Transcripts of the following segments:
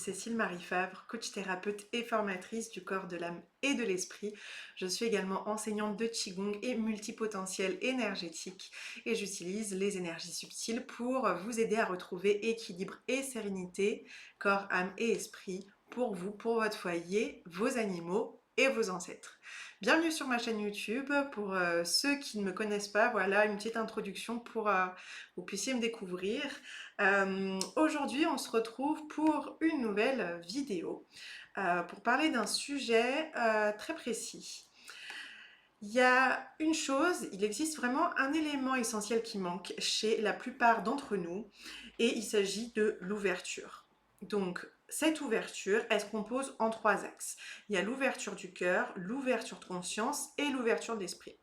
Cécile Marie Favre, coach thérapeute et formatrice du corps, de l'âme et de l'esprit. Je suis également enseignante de Qigong et multipotentiel énergétique et j'utilise les énergies subtiles pour vous aider à retrouver équilibre et sérénité, corps, âme et esprit pour vous, pour votre foyer, vos animaux et vos ancêtres. Bienvenue sur ma chaîne YouTube. Pour ceux qui ne me connaissent pas, voilà une petite introduction pour vous puissiez me découvrir. Aujourd'hui, on se retrouve pour une nouvelle vidéo pour parler d'un sujet très précis. Il y a une chose, il existe vraiment un élément essentiel qui manque chez la plupart d'entre nous et il s'agit de l'ouverture. Donc, cette ouverture, elle se compose en trois axes. Il y a l'ouverture du cœur, l'ouverture de conscience et l'ouverture d'esprit.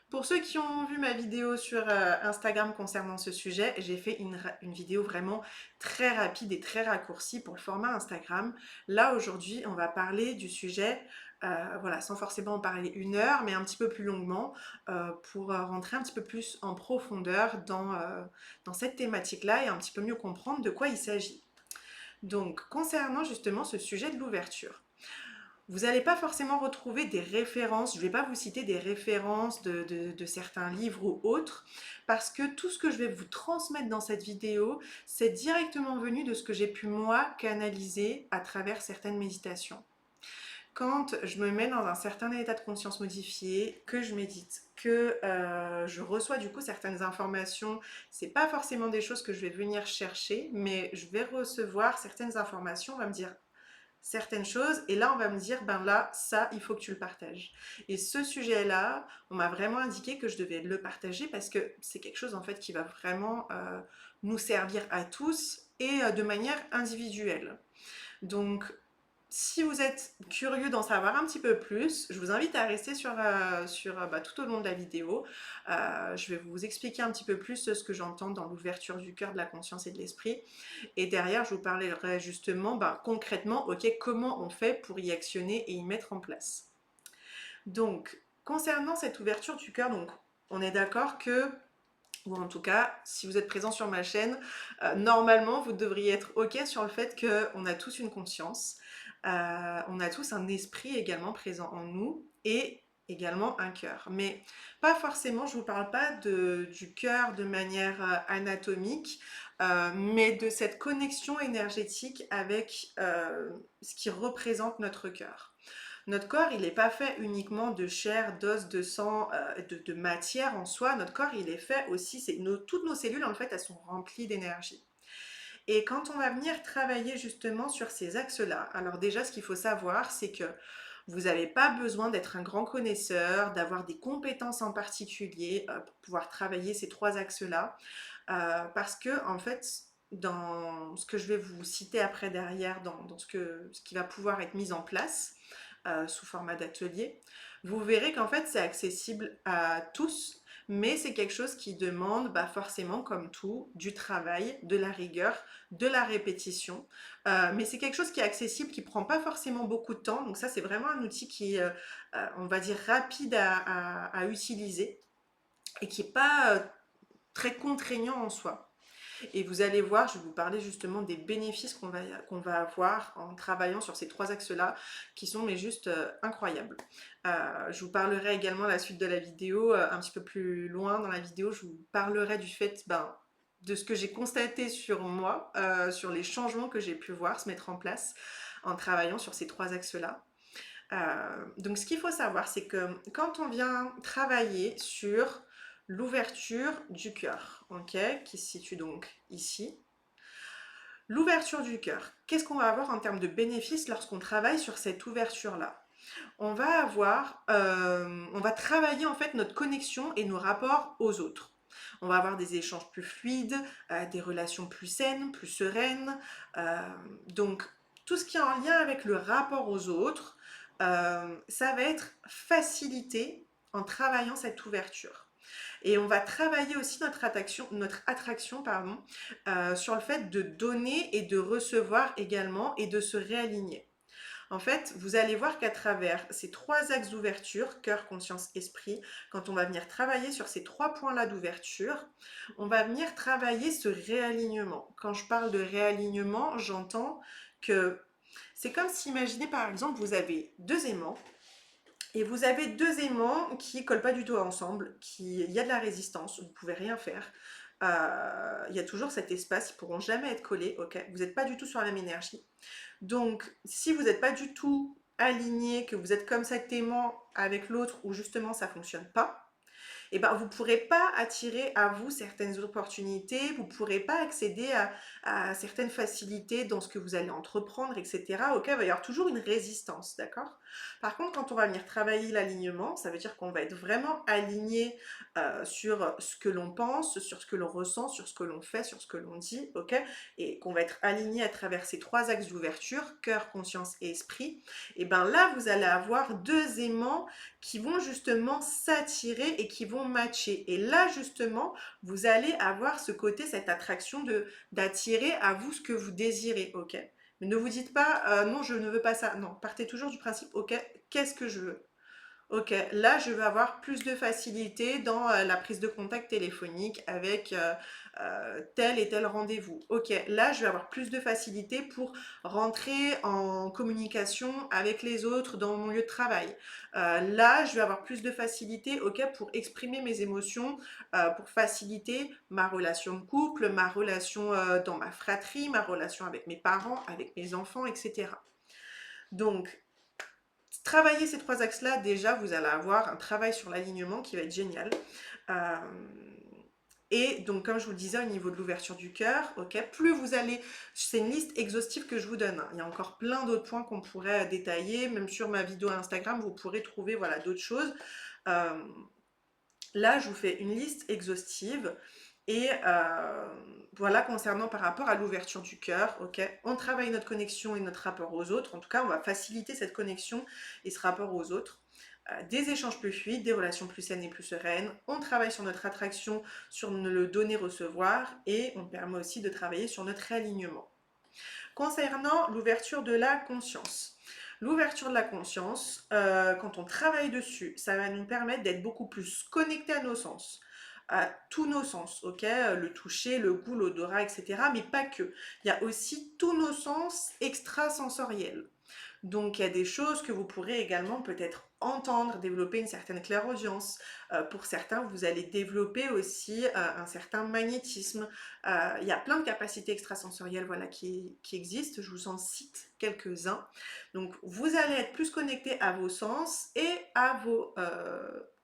Pour ceux qui ont vu ma vidéo sur Instagram concernant ce sujet, j'ai fait une vidéo vraiment très rapide et très raccourcie pour le format Instagram. Là, aujourd'hui, on va parler du sujet, voilà, sans forcément en parler une heure, mais un petit peu plus longuement, pour rentrer un petit peu plus en profondeur dans cette thématique-là et un petit peu mieux comprendre de quoi il s'agit. Donc, concernant justement ce sujet de l'ouverture. Vous n'allez pas forcément retrouver des références, je ne vais pas vous citer des références de certains livres ou autres, parce que tout ce que je vais vous transmettre dans cette vidéo, c'est directement venu de ce que j'ai pu moi canaliser à travers certaines méditations. Quand je me mets dans un certain état de conscience modifié, que je médite, que je reçois du coup certaines informations, c'est pas forcément des choses que je vais venir chercher, mais je vais recevoir certaines informations, on va me dire certaines choses et là on va me dire ben là ça il faut que tu le partages et ce sujet là on m'a vraiment indiqué que je devais le partager parce que c'est quelque chose en fait qui va vraiment nous servir à tous et de manière individuelle. Donc si vous êtes curieux d'en savoir un petit peu plus, je vous invite à rester tout au long de la vidéo. Je vais vous expliquer un petit peu plus ce que j'entends dans l'ouverture du cœur, de la conscience et de l'esprit. Et derrière, je vous parlerai justement concrètement, ok, comment on fait pour y actionner et y mettre en place. Donc, concernant cette ouverture du cœur, donc, on est d'accord que, ou en tout cas, si vous êtes présent sur ma chaîne, normalement, vous devriez être ok sur le fait qu'on a tous une conscience, on a tous un esprit également présent en nous et également un cœur. Mais pas forcément, je ne vous parle pas du cœur de manière anatomique, mais de cette connexion énergétique avec ce qui représente notre cœur. Notre corps, il n'est pas fait uniquement de chair, d'os, de sang, de matière en soi. Notre corps, il est fait aussi, toutes nos cellules, en fait, elles sont remplies d'énergie. Et quand on va venir travailler justement sur ces axes-là, alors déjà, ce qu'il faut savoir, c'est que vous n'avez pas besoin d'être un grand connaisseur, d'avoir des compétences en particulier pour pouvoir travailler ces trois axes-là, parce que en fait, dans ce que je vais vous citer après derrière, dans ce qui va pouvoir être mis en place sous format d'atelier, vous verrez qu'en fait c'est accessible à tous, mais c'est quelque chose qui demande forcément, comme tout, du travail, de la rigueur, de la répétition. Mais c'est quelque chose qui est accessible, qui prend pas forcément beaucoup de temps. Donc ça, c'est vraiment un outil qui est, on va dire, rapide à utiliser et qui n'est pas très contraignant en soi. Et vous allez voir, je vais vous parler justement des bénéfices qu'on va avoir en travaillant sur ces trois axes-là, qui sont mais juste incroyables. Je vous parlerai également à la suite de la vidéo, un petit peu plus loin dans la vidéo, je vous parlerai du fait de ce que j'ai constaté sur moi, sur les changements que j'ai pu voir se mettre en place en travaillant sur ces trois axes-là. Donc ce qu'il faut savoir, c'est que quand on vient travailler sur l'ouverture du cœur, ok, qui se situe donc ici. L'ouverture du cœur, qu'est-ce qu'on va avoir en termes de bénéfices lorsqu'on travaille sur cette ouverture-là? On va travailler en fait notre connexion et nos rapports aux autres. On va avoir des échanges plus fluides, des relations plus saines, plus sereines. Donc tout ce qui est en lien avec le rapport aux autres, ça va être facilité en travaillant cette ouverture. Et on va travailler aussi notre attraction sur le fait de donner et de recevoir également et de se réaligner. En fait, vous allez voir qu'à travers ces trois axes d'ouverture, cœur, conscience, esprit, quand on va venir travailler sur ces trois points-là d'ouverture, on va venir travailler ce réalignement. Quand je parle de réalignement, j'entends que c'est comme si, imaginez par exemple, vous avez deux aimants, et vous avez deux aimants qui collent pas du tout ensemble, il y a de la résistance, vous ne pouvez rien faire. Il y a toujours cet espace, ils ne pourront jamais être collés, ok? Vous n'êtes pas du tout sur la même énergie. Donc, si vous n'êtes pas du tout aligné, que vous êtes comme cet aimant avec l'autre, où justement ça ne fonctionne pas, et ben, vous ne pourrez pas attirer à vous certaines opportunités, vous ne pourrez pas accéder à certaines facilités dans ce que vous allez entreprendre, etc. Ok, il va y avoir toujours une résistance, d'accord? Par contre, quand on va venir travailler l'alignement, ça veut dire qu'on va être vraiment aligné sur ce que l'on pense, sur ce que l'on ressent, sur ce que l'on fait, sur ce que l'on dit, ok? Et qu'on va être aligné à travers ces trois axes d'ouverture, cœur, conscience et esprit. Et ben là, vous allez avoir deux aimants qui vont justement s'attirer et qui vont matcher. Et là, justement, vous allez avoir ce côté, cette attraction d'attirer à vous ce que vous désirez, ok? Mais ne vous dites pas, non, je ne veux pas ça. Non, partez toujours du principe, ok, qu'est-ce que je veux? Ok, là je vais avoir plus de facilité dans la prise de contact téléphonique avec tel et tel rendez-vous. Ok, là je vais avoir plus de facilité pour rentrer en communication avec les autres dans mon lieu de travail. Là je vais avoir plus de facilité, ok, pour exprimer mes émotions, pour faciliter ma relation de couple, ma relation dans ma fratrie, ma relation avec mes parents, avec mes enfants, etc. Donc, travailler ces trois axes-là, déjà, vous allez avoir un travail sur l'alignement qui va être génial. Euh, et donc, comme je vous le disais, au niveau de l'ouverture du cœur, ok, plus vous allez, c'est une liste exhaustive que je vous donne, hein. Il y a encore plein d'autres points qu'on pourrait détailler, même sur ma vidéo Instagram, vous pourrez trouver voilà, d'autres choses. Euh, Là, je vous fais une liste exhaustive. Et voilà, concernant par rapport à l'ouverture du cœur, ok, on travaille notre connexion et notre rapport aux autres. En tout cas, on va faciliter cette connexion et ce rapport aux autres. Des échanges plus fluides, des relations plus saines et plus sereines. On travaille sur notre attraction, sur le donner-recevoir et on permet aussi de travailler sur notre réalignement. Concernant l'ouverture de la conscience. L'ouverture de la conscience, quand on travaille dessus, ça va nous permettre d'être beaucoup plus connectés à nos sens, à tous nos sens, ok? Le toucher, le goût, l'odorat, etc. Mais pas que. Il y a aussi tous nos sens extrasensoriels. Donc il y a des choses que vous pourrez également peut-être entendre, développer une certaine clairaudience. Pour certains, vous allez développer aussi un certain magnétisme. Il y a plein de capacités extrasensorielles voilà, qui existent. Je vous en cite quelques-uns. Donc vous allez être plus connecté à vos sens et à vos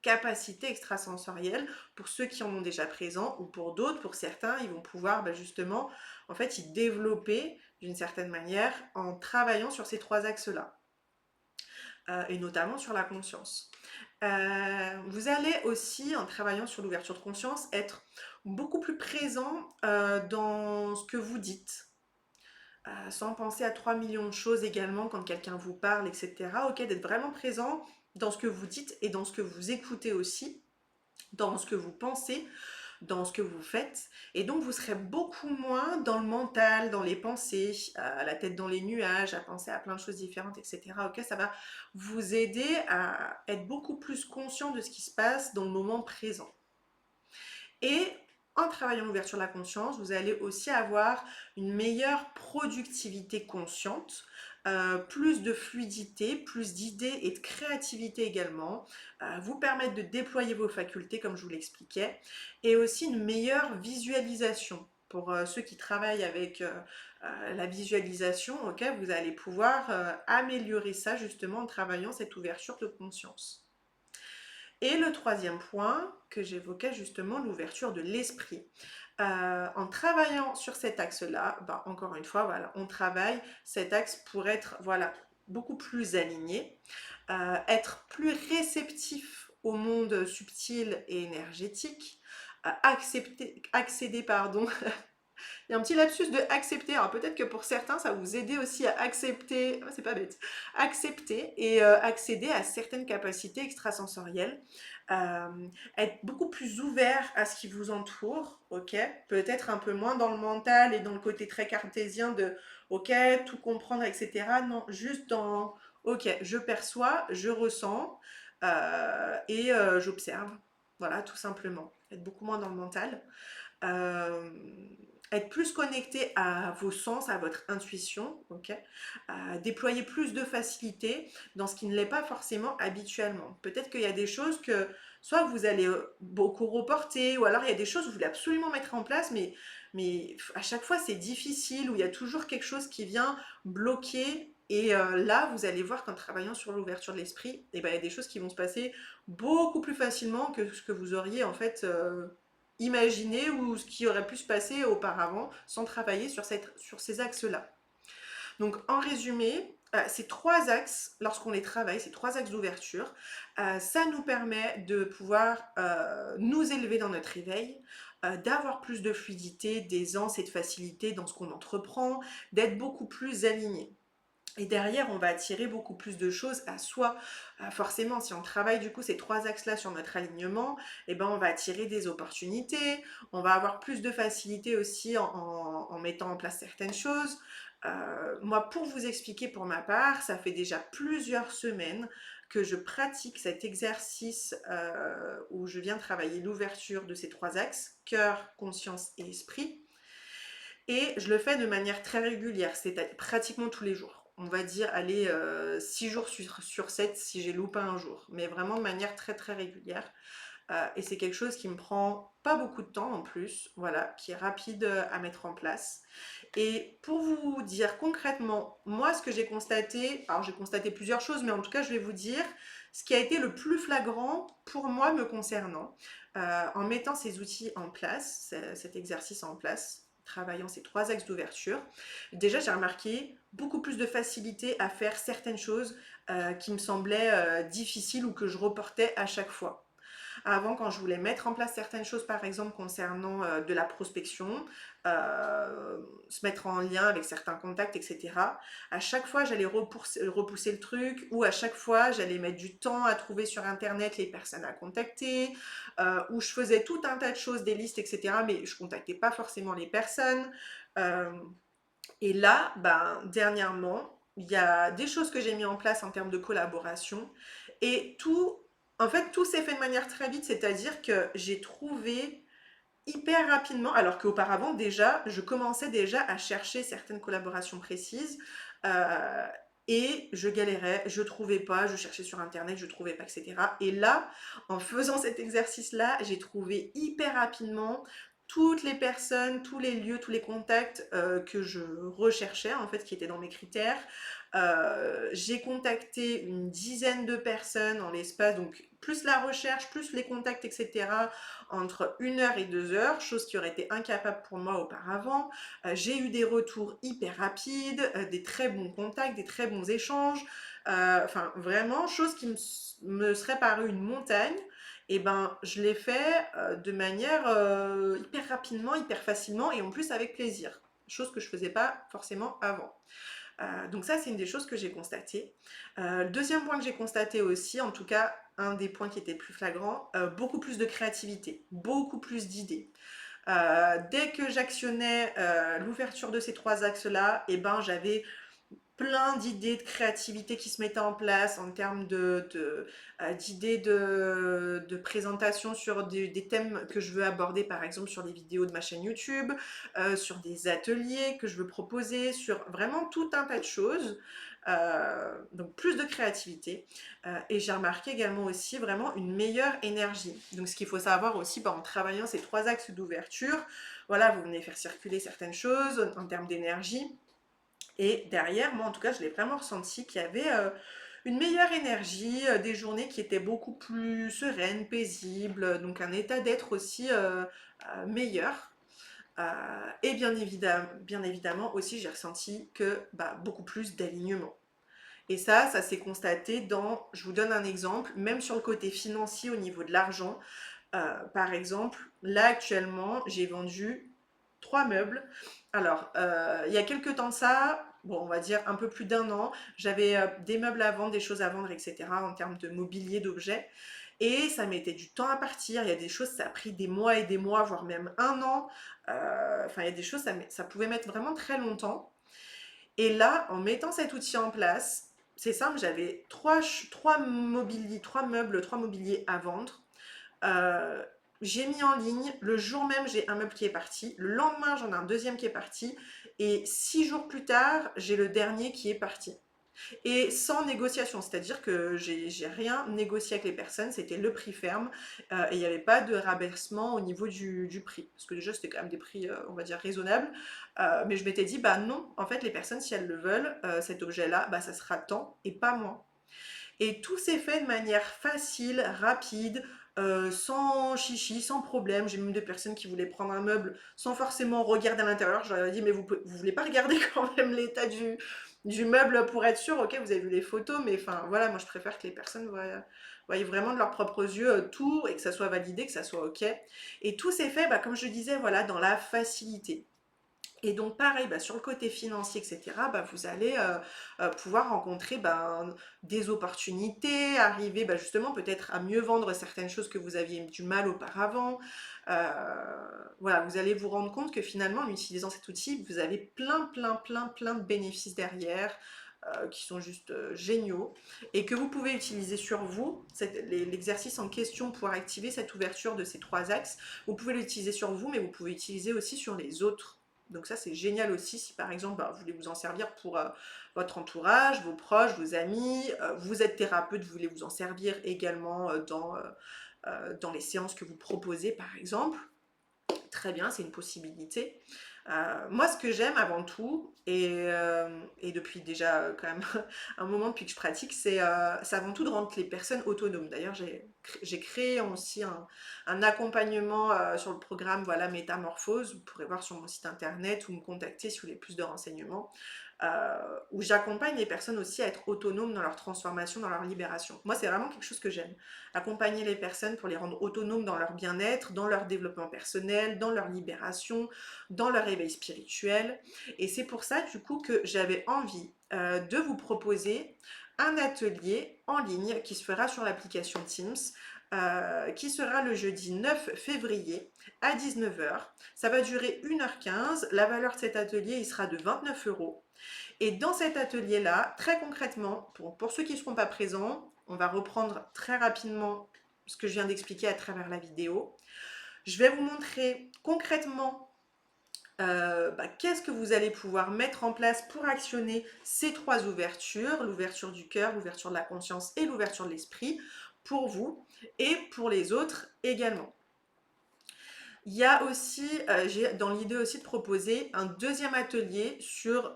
capacités extrasensorielles pour ceux qui en ont déjà présent ou pour d'autres, pour certains, ils vont pouvoir justement en fait y développer d'une certaine manière en travaillant sur ces trois axes-là, et notamment sur la conscience. Vous allez aussi, en travaillant sur l'ouverture de conscience, être beaucoup plus présent dans ce que vous dites, sans penser à 3 millions de choses également quand quelqu'un vous parle, etc. Ok, d'être vraiment présent dans ce que vous dites et dans ce que vous écoutez aussi, dans ce que vous pensez, dans ce que vous faites. Et donc, vous serez beaucoup moins dans le mental, dans les pensées, la tête dans les nuages, à penser à plein de choses différentes, etc. Ok, ça va vous aider à être beaucoup plus conscient de ce qui se passe dans le moment présent. Et en travaillant l'ouverture de la conscience, vous allez aussi avoir une meilleure productivité consciente, plus de fluidité, plus d'idées et de créativité également, vous permettre de déployer vos facultés comme je vous l'expliquais, et aussi une meilleure visualisation. Pour ceux qui travaillent avec la visualisation, ok, vous allez pouvoir améliorer ça justement en travaillant cette ouverture de conscience. Et le troisième point que j'évoquais justement, l'ouverture de l'esprit. En travaillant sur cet axe-là, ben, encore une fois, voilà, on travaille cet axe pour être voilà, beaucoup plus aligné, être plus réceptif au monde subtil et énergétique, accéder pardon, il y a un petit lapsus de accepter. Alors peut-être que pour certains, ça va vous aider aussi à accepter, oh, c'est pas bête, accepter et accéder à certaines capacités extrasensorielles. Être beaucoup plus ouvert à ce qui vous entoure, ok? Peut-être un peu moins dans le mental et dans le côté très cartésien de, ok, tout comprendre, etc. Non, juste dans, ok, je perçois, je ressens et j'observe. Voilà, tout simplement. Être beaucoup moins dans le mental. Euh, être plus connecté à vos sens, à votre intuition, ok, déployer plus de facilité dans ce qui ne l'est pas forcément habituellement. Peut-être qu'il y a des choses que soit vous allez beaucoup reporter, ou alors il y a des choses que vous voulez absolument mettre en place, mais à chaque fois c'est difficile, ou il y a toujours quelque chose qui vient bloquer. Et là, vous allez voir qu'en travaillant sur l'ouverture de l'esprit, eh ben, il y a des choses qui vont se passer beaucoup plus facilement que ce que vous auriez en fait imaginé ou ce qui aurait pu se passer auparavant sans travailler sur ces axes-là. Donc en résumé, ces trois axes, lorsqu'on les travaille, ces trois axes d'ouverture, ça nous permet de pouvoir nous élever dans notre éveil, d'avoir plus de fluidité, d'aisance et de facilité dans ce qu'on entreprend, d'être beaucoup plus aligné. Et derrière, on va attirer beaucoup plus de choses à soi. Forcément, si on travaille du coup ces trois axes-là sur notre alignement, eh ben, on va attirer des opportunités, on va avoir plus de facilité aussi en mettant en place certaines choses. Moi, pour vous expliquer pour ma part, ça fait déjà plusieurs semaines que je pratique cet exercice où je viens travailler l'ouverture de ces trois axes, cœur, conscience et esprit. Et je le fais de manière très régulière, c'est pratiquement tous les jours. On va dire, allez, 6 jours sur 7 si j'ai loupé un jour, mais vraiment de manière très très régulière. Et c'est quelque chose qui me prend pas beaucoup de temps en plus, voilà, qui est rapide à mettre en place. Et pour vous dire concrètement, moi ce que j'ai constaté, alors j'ai constaté plusieurs choses, mais en tout cas je vais vous dire ce qui a été le plus flagrant pour moi me concernant, en mettant ces outils en place, cet exercice en place, travaillant ces trois axes d'ouverture. Déjà j'ai remarqué beaucoup plus de facilité à faire certaines choses qui me semblaient difficiles ou que je reportais à chaque fois. Avant, quand je voulais mettre en place certaines choses, par exemple concernant de la prospection, se mettre en lien avec certains contacts, etc., à chaque fois, j'allais repousser le truc, ou à chaque fois, j'allais mettre du temps à trouver sur Internet les personnes à contacter, ou je faisais tout un tas de choses, des listes, etc., mais je ne contactais pas forcément les personnes. Euh, et là, ben, dernièrement, il y a des choses que j'ai mis en place en termes de collaboration et en fait, tout s'est fait de manière très vite, c'est-à-dire que j'ai trouvé hyper rapidement, alors qu'auparavant déjà, je commençais déjà à chercher certaines collaborations précises euh, et je galérais, je trouvais pas, je cherchais sur internet, je trouvais pas, etc. Et là, en faisant cet exercice-là, j'ai trouvé hyper rapidement toutes les personnes, tous les lieux, tous les contacts que je recherchais, en fait, qui étaient dans mes critères. J'ai contacté une dizaine de personnes en l'espace, donc plus la recherche, plus les contacts, etc., entre 1 heure et 2 heures, chose qui aurait été incapable pour moi auparavant. J'ai eu des retours hyper rapides, des très bons contacts, des très bons échanges. Enfin, vraiment, chose qui me serait parue une montagne. Et ben, je l'ai fait de manière hyper rapidement, hyper facilement et en plus avec plaisir. Chose que je faisais pas forcément avant. Donc ça, c'est une des choses que j'ai constatées. Le deuxième point que j'ai constaté aussi, en tout cas un des points qui était le plus flagrant, beaucoup plus de créativité, beaucoup plus d'idées. Dès que j'actionnais l'ouverture de ces trois axes-là, et ben, j'avais plein d'idées de créativité qui se mettaient en place en termes d'idées de présentation sur des thèmes que je veux aborder, par exemple sur les vidéos de ma chaîne YouTube, sur des ateliers que je veux proposer, sur vraiment tout un tas de choses. Donc plus de créativité. Et j'ai remarqué également aussi vraiment une meilleure énergie. Donc ce qu'il faut savoir aussi, en travaillant ces trois axes d'ouverture, voilà, vous venez faire circuler certaines choses en termes d'énergie. Et derrière, moi en tout cas, je l'ai vraiment ressenti qu'il y avait une meilleure énergie, des journées qui étaient beaucoup plus sereines, paisibles, donc un état d'être aussi meilleur. Et bien évidemment aussi, j'ai ressenti que beaucoup plus d'alignement. Et ça s'est constaté je vous donne un exemple, même sur le côté financier au niveau de l'argent. Par exemple, là actuellement, j'ai vendu 3 meubles. Alors, il y a quelques temps de ça, bon, on va dire un peu plus d'1 an, j'avais des meubles à vendre, des choses à vendre, etc. en termes de mobilier, d'objets. Et ça mettait du temps à partir. Il y a des choses, ça a pris des mois et des mois, voire même 1 an. Enfin, il y a des choses, ça pouvait mettre vraiment très longtemps. Et là, en mettant cet outil en place, c'est simple, j'avais trois meubles, trois mobiliers à vendre. j'ai mis en ligne, le jour même j'ai un meuble qui est parti, le lendemain j'en ai un deuxième qui est parti, et 6 jours plus tard j'ai le dernier qui est parti. Et sans négociation, c'est-à-dire que j'ai rien négocié avec les personnes, c'était le prix ferme et il n'y avait pas de rabaissement au niveau du prix. Parce que déjà, c'était quand même des prix, on va dire, raisonnables. Mais je m'étais dit, bah non, en fait, les personnes, si elles le veulent, cet objet-là, bah ça sera tant et pas moins. Et tout s'est fait de manière facile, rapide, sans chichi, sans problème. J'ai même des personnes qui voulaient prendre un meuble sans forcément regarder à l'intérieur. Je leur ai dit, mais vous voulez pas regarder quand même l'état du meuble pour être sûr, ok, vous avez vu les photos, mais enfin voilà, moi je préfère que les personnes voient vraiment de leurs propres yeux tout et que ça soit validé, que ça soit ok. Et tout s'est fait, bah, comme je disais, voilà, dans la facilité. Et donc pareil, bah, sur le côté financier, etc., bah, vous allez pouvoir rencontrer des opportunités, arriver justement peut-être à mieux vendre certaines choses que vous aviez du mal auparavant. Euh, voilà, vous allez vous rendre compte que finalement, en utilisant cet outil, vous avez plein, plein, plein, plein de bénéfices derrière. Qui sont juste géniaux et que vous pouvez utiliser sur vous, l'exercice en question pour activer cette ouverture de ces 3 axes, vous pouvez l'utiliser sur vous mais vous pouvez l'utiliser aussi sur les autres. Donc ça, c'est génial aussi si par exemple, vous voulez vous en servir pour votre entourage, vos proches, vos amis, vous êtes thérapeute, vous voulez vous en servir également dans les séances que vous proposez par exemple. Très bien, c'est une possibilité. Moi, ce que j'aime avant tout, et depuis déjà quand même un moment depuis que je pratique, c'est avant tout de rendre les personnes autonomes. D'ailleurs, j'ai créé aussi un accompagnement sur le programme voilà, Métamorphose. Vous pourrez voir sur mon site internet ou me contacter si vous voulez plus de renseignements. Où j'accompagne les personnes aussi à être autonomes dans leur transformation, dans leur libération. Moi, c'est vraiment quelque chose que j'aime. Accompagner les personnes pour les rendre autonomes dans leur bien-être, dans leur développement personnel, dans leur libération, dans leur éveil spirituel. Et c'est pour ça, du coup, que j'avais envie de vous proposer un atelier en ligne qui se fera sur l'application Teams. Qui sera le jeudi 9 février à 19h. Ça va durer 1h15. La valeur de cet atelier, il sera de 29 euros. Et dans cet atelier-là, très concrètement, pour ceux qui ne seront pas présents, on va reprendre très rapidement ce que je viens d'expliquer à travers la vidéo. Je vais vous montrer concrètement qu'est-ce que vous allez pouvoir mettre en place pour actionner ces 3 ouvertures, l'ouverture du cœur, l'ouverture de la conscience et l'ouverture de l'esprit, pour vous et pour les autres également. Il y a aussi, j'ai dans l'idée aussi de proposer un deuxième atelier sur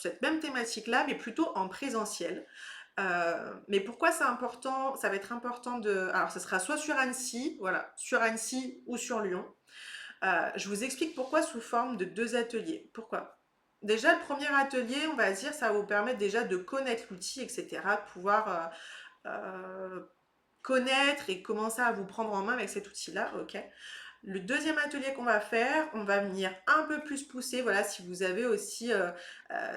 cette même thématique-là, mais plutôt en présentiel. Mais pourquoi c'est important? Ça va être important de... Alors, ce sera soit sur Annecy, voilà, sur Annecy ou sur Lyon. Je vous explique pourquoi sous forme de 2 ateliers. Pourquoi? Déjà, le premier atelier, on va dire, ça va vous permettre déjà de connaître l'outil, etc., de pouvoir connaître et commencer à vous prendre en main avec cet outil-là, ok. Le deuxième atelier qu'on va faire, on va venir un peu plus pousser, voilà, si vous avez aussi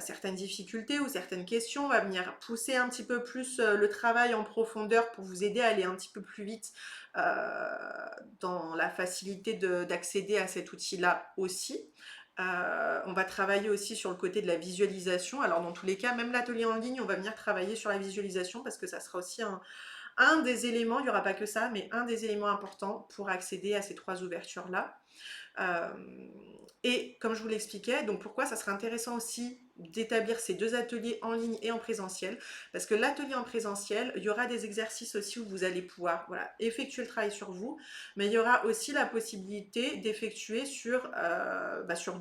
certaines difficultés ou certaines questions, on va venir pousser un petit peu plus le travail en profondeur pour vous aider à aller un petit peu plus vite dans la facilité d'accéder à cet outil-là aussi. On va travailler aussi sur le côté de la visualisation. Alors dans tous les cas, même l'atelier en ligne, on va venir travailler sur la visualisation parce que ça sera aussi un des éléments, il n'y aura pas que ça, mais un des éléments importants pour accéder à ces 3 ouvertures-là. Et comme je vous l'expliquais, donc pourquoi ça serait intéressant aussi d'établir ces 2 ateliers en ligne et en présentiel, parce que l'atelier en présentiel, il y aura des exercices aussi où vous allez pouvoir effectuer le travail sur vous, mais il y aura aussi la possibilité d'effectuer sur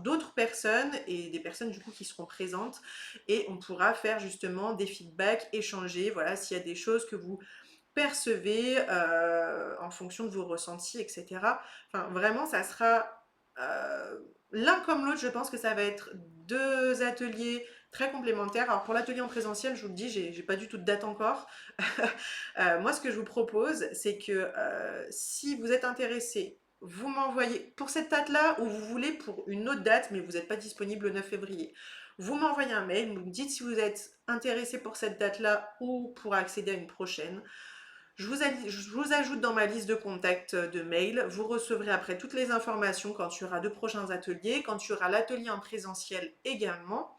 d'autres personnes et des personnes du coup qui seront présentes, et on pourra faire justement des feedbacks, échanger, voilà, s'il y a des choses que vous percevez en fonction de vos ressentis, etc. Enfin, vraiment, ça sera l'un comme l'autre. Je pense que ça va être 2 ateliers très complémentaires. Alors pour l'atelier en présentiel, je vous le dis, j'ai pas du tout de date encore. Moi, ce que je vous propose, c'est que si vous êtes intéressé, vous m'envoyez pour cette date-là ou vous voulez pour une autre date, mais vous n'êtes pas disponible le 9 février. Vous m'envoyez un mail, vous me dites si vous êtes intéressé pour cette date-là ou pour accéder à une prochaine. Je vous ajoute dans ma liste de contacts de mail. Vous recevrez après toutes les informations quand il y aura 2 prochains ateliers, quand il y aura l'atelier en présentiel également.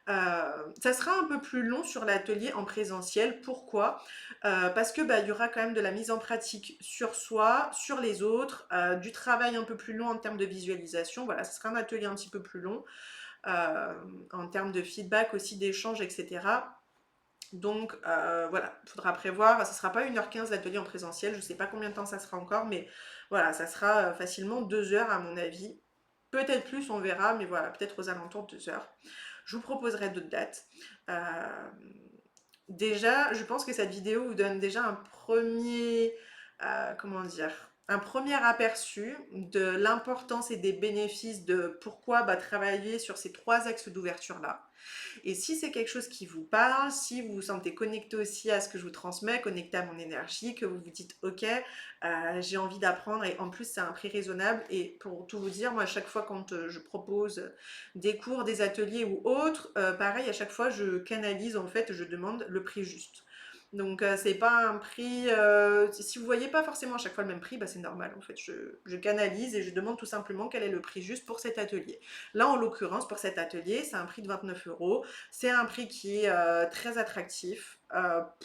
Ça sera un peu plus long sur l'atelier en présentiel. Pourquoi? Parce que, bah, il y aura quand même de la mise en pratique sur soi, sur les autres, du travail un peu plus long en termes de visualisation. Voilà, ce sera un atelier un petit peu plus long, en termes de feedback aussi, d'échange et cetera. Donc voilà, il faudra prévoir, ça sera pas 1h15 l'atelier en présentiel, je sais pas combien de temps ça sera encore, mais voilà, ça sera facilement 2 heures à mon avis. Peut-être plus, on verra, mais voilà, peut-être aux alentours de 2 heures. Je vous proposerai d'autres dates. Euh, Déjà, je pense que cette vidéo vous donne déjà un premier, comment dire, un premier aperçu de l'importance et des bénéfices de pourquoi bah, travailler sur ces 3 axes d'ouverture-là. Et si c'est quelque chose qui vous parle, si vous vous sentez connecté aussi à ce que je vous transmets, connecté à mon énergie, que vous vous dites ok, j'ai envie d'apprendre et en plus c'est un prix raisonnable. Et pour tout vous dire, moi à chaque fois quand je propose des cours, des ateliers ou autres, pareil à chaque fois je canalise en fait, je demande le prix juste. Donc c'est pas un prix, si vous voyez pas forcément à chaque fois le même prix, bah, c'est normal en fait. Je canalise et je demande tout simplement quel est le prix juste pour cet atelier. Là, en l'occurrence, pour cet atelier, c'est un prix de 29 euros. C'est un prix qui est très attractif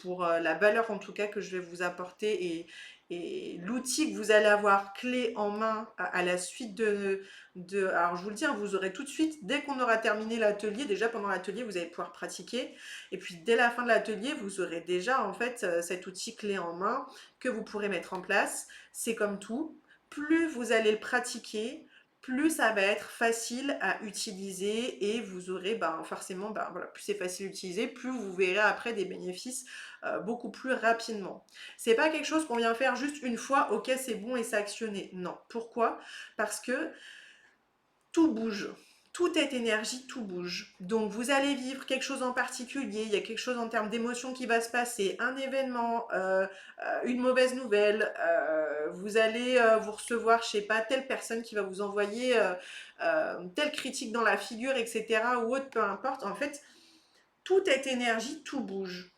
pour la valeur en tout cas que je vais vous apporter et l'outil que vous allez avoir clé en main à la suite Alors je vous le dis, hein, vous aurez tout de suite, dès qu'on aura terminé l'atelier, déjà pendant l'atelier, vous allez pouvoir pratiquer. Et puis dès la fin de l'atelier, vous aurez déjà en fait cet outil clé en main que vous pourrez mettre en place. C'est comme tout, plus vous allez le pratiquer, plus ça va être facile à utiliser et vous aurez forcément, voilà, plus c'est facile à utiliser, plus vous verrez après des bénéfices beaucoup plus rapidement. C'est pas quelque chose qu'on vient faire juste une fois, ok c'est bon et c'est actionné. Non. Pourquoi? Parce que tout bouge. Tout est énergie, tout bouge. Donc vous allez vivre quelque chose en particulier, il y a quelque chose en termes d'émotion qui va se passer, un événement, une mauvaise nouvelle, vous allez vous recevoir, je sais pas, telle personne qui va vous envoyer telle critique dans la figure, etc. ou autre, peu importe. En fait, tout est énergie, tout bouge.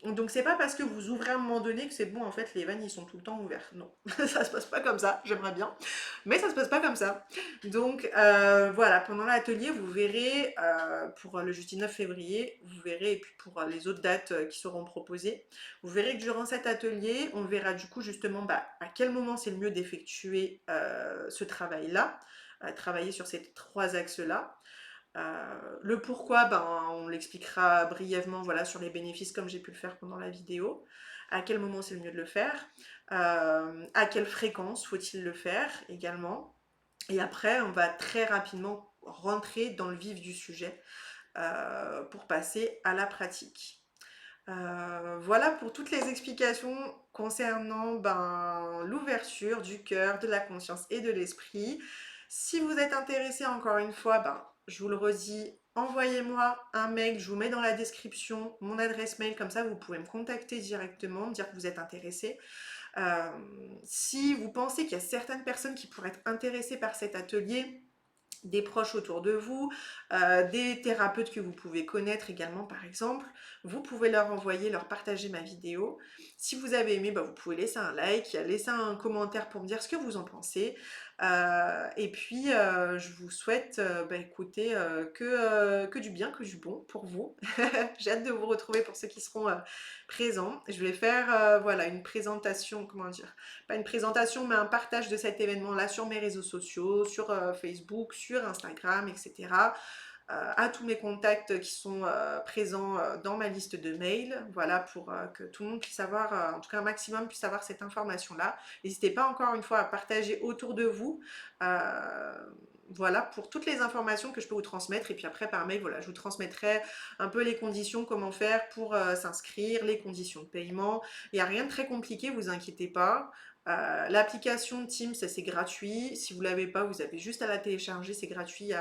Donc c'est pas parce que vous ouvrez à un moment donné que c'est bon, en fait les vannes ils sont tout le temps ouverts. Non, ça se passe pas comme ça, j'aimerais bien, mais ça se passe pas comme ça. Donc voilà, pendant l'atelier vous verrez, pour le jeudi 9 février, vous verrez, et puis pour les autres dates qui seront proposées, vous verrez que durant cet atelier, on verra du coup justement à quel moment c'est le mieux d'effectuer ce travail-là, travailler sur ces 3 axes-là. Le pourquoi, on l'expliquera brièvement voilà, sur les bénéfices comme j'ai pu le faire pendant la vidéo. À quel moment c'est le mieux de le faire, à quelle fréquence faut-il le faire également. Et après, on va très rapidement rentrer dans le vif du sujet pour passer à la pratique. Voilà pour toutes les explications concernant l'ouverture du cœur, de la conscience et de l'esprit. Si vous êtes intéressé, encore une fois, je vous le redis, envoyez-moi un mail, je vous mets dans la description mon adresse mail, comme ça vous pouvez me contacter directement, me dire que vous êtes intéressé. Euh, Si vous pensez qu'il y a certaines personnes qui pourraient être intéressées par cet atelier, des proches autour de vous, des thérapeutes que vous pouvez connaître également par exemple, vous pouvez leur envoyer, leur partager ma vidéo. Si vous avez aimé, vous pouvez laisser un like, laisser un commentaire pour me dire ce que vous en pensez. Et puis je vous souhaite écoutez, que du bien, que du bon pour vous. J'ai hâte de vous retrouver pour ceux qui seront présents. Je vais faire voilà, une présentation, comment dire, pas une présentation, mais un partage de cet événement-là sur mes réseaux sociaux, sur Facebook, sur Instagram, etc. À tous mes contacts qui sont présents dans ma liste de mails, voilà, pour que tout le monde puisse avoir, en tout cas un maximum puisse avoir cette information-là. N'hésitez pas encore une fois à partager autour de vous. Voilà pour toutes les informations que je peux vous transmettre et puis après par mail, voilà, je vous transmettrai un peu les conditions, comment faire pour s'inscrire, les conditions de paiement. Il n'y a rien de très compliqué, vous inquiétez pas. L'application Teams, c'est gratuit. Si vous ne l'avez pas, vous avez juste à la télécharger, c'est gratuit.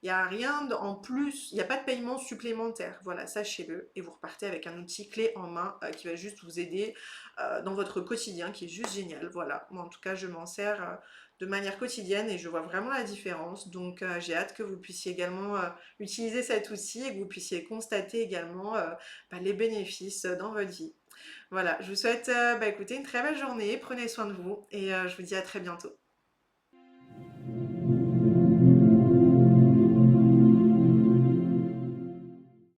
Il y a rien en plus, il n'y a pas de paiement supplémentaire. Voilà, sachez-le. Et vous repartez avec un outil clé en main qui va juste vous aider dans votre quotidien, qui est juste génial. Voilà, moi en tout cas, je m'en sers de manière quotidienne et je vois vraiment la différence. Donc j'ai hâte que vous puissiez également utiliser cet outil et que vous puissiez constater également les bénéfices dans votre vie. Voilà, je vous souhaite écoutez, une très belle journée, prenez soin de vous et je vous dis à très bientôt.